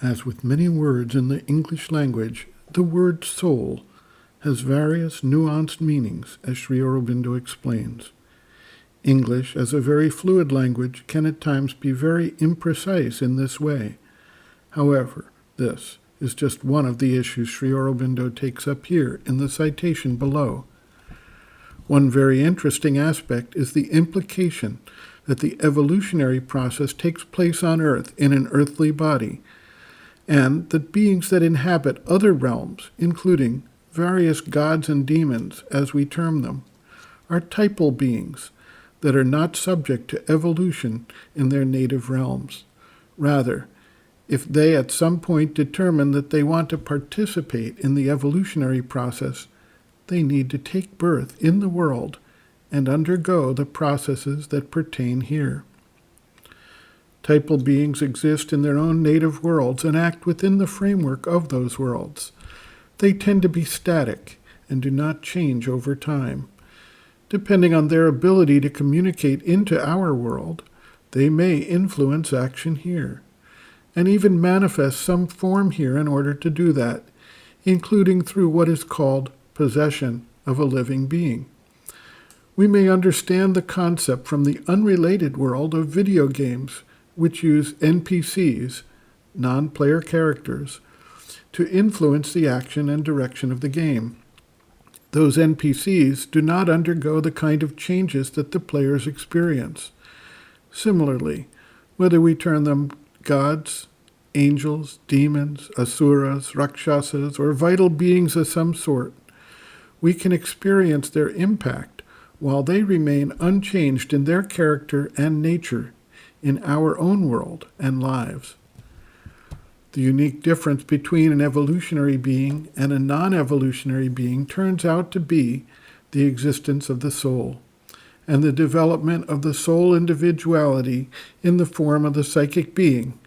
As with many words in the English language, the word soul has various nuanced meanings, as Sri Aurobindo explains. English, as a very fluid language, can at times be very imprecise in this way. However, this is just one of the issues Sri Aurobindo takes up here in the citation below. One very interesting aspect is the implication that the evolutionary process takes place on Earth in an earthly body, and that beings that inhabit other realms, including various gods and demons, as we term them, are typal beings that are not subject to evolution in their native realms. Rather, if they at some point determine that they want to participate in the evolutionary process, they need to take birth in the world and undergo the processes that pertain here. Typal beings exist in their own native worlds and act within the framework of those worlds. They tend to be static and do not change over time. Depending on their ability to communicate into our world, they may influence action here, and even manifest some form here in order to do that, including through what is called possession of a living being. We may understand the concept from the unrelated world of video games, which use NPCs, non-player characters, to influence the action and direction of the game. Those NPCs do not undergo the kind of changes that the players experience. Similarly, whether we term them gods, angels, demons, asuras, rakshasas, or vital beings of some sort, we can experience their impact while they remain unchanged in their character and nature in our own world and lives. The unique difference between an evolutionary being and a non-evolutionary being turns out to be the existence of the soul, and the development of the soul individuality in the form of the psychic being,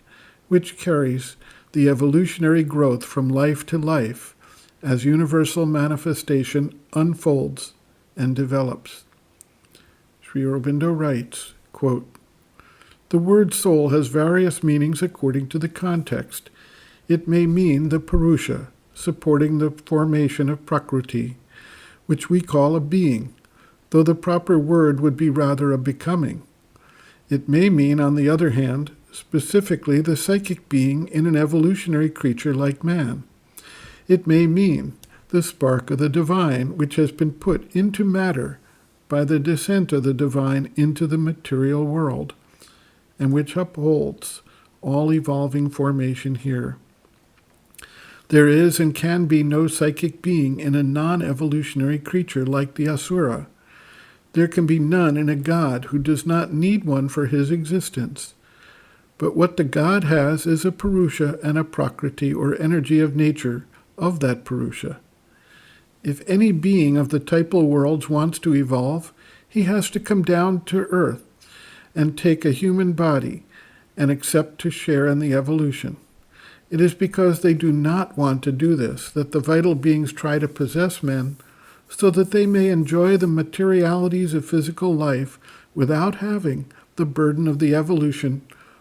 which carries the evolutionary growth from life to life as universal manifestation unfolds and develops. Sri Aurobindo writes, quote, "The word soul has various meanings according to the context. It may mean the Purusha, supporting the formation of Prakriti, which we call a being, though the proper word would be rather a becoming. It may mean, on the other hand, specifically the psychic being in an evolutionary creature like man. It may mean the spark of the divine, which has been put into matter by the descent of the divine into the material world, and which upholds all evolving formation here. There is and can be no psychic being in a non-evolutionary creature like the asura. There can be none in a god who does not need one for his existence. But what the god has is a Purusha and a Prakriti, or energy of nature, of that Purusha. If any being of the typal worlds wants to evolve, he has to come down to earth and take a human body and accept to share in the evolution. It is because they do not want to do this that the vital beings try to possess men, so that they may enjoy the materialities of physical life without having the burden of the evolution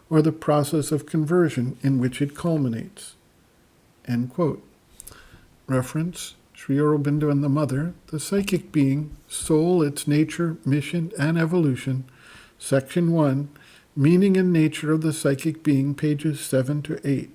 or the process of conversion in which it culminates." End quote. Reference, Sri Aurobindo and the Mother, The Psychic Being, Soul, Its Nature, Mission, and Evolution, Section 1, Meaning and Nature of the Psychic Being, pages 7 to 8.